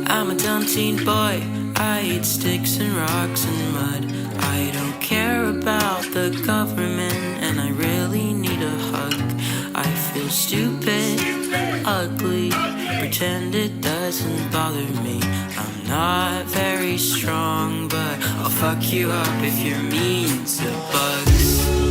I'm a dumb teen boy, I eat sticks and rocks and mud. I don't care about the government, and I really need a hug. I feel stupid, ugly, pretend it doesn't bother me. I'm not very strong, but I'll fuck you up if you're mean to bugs.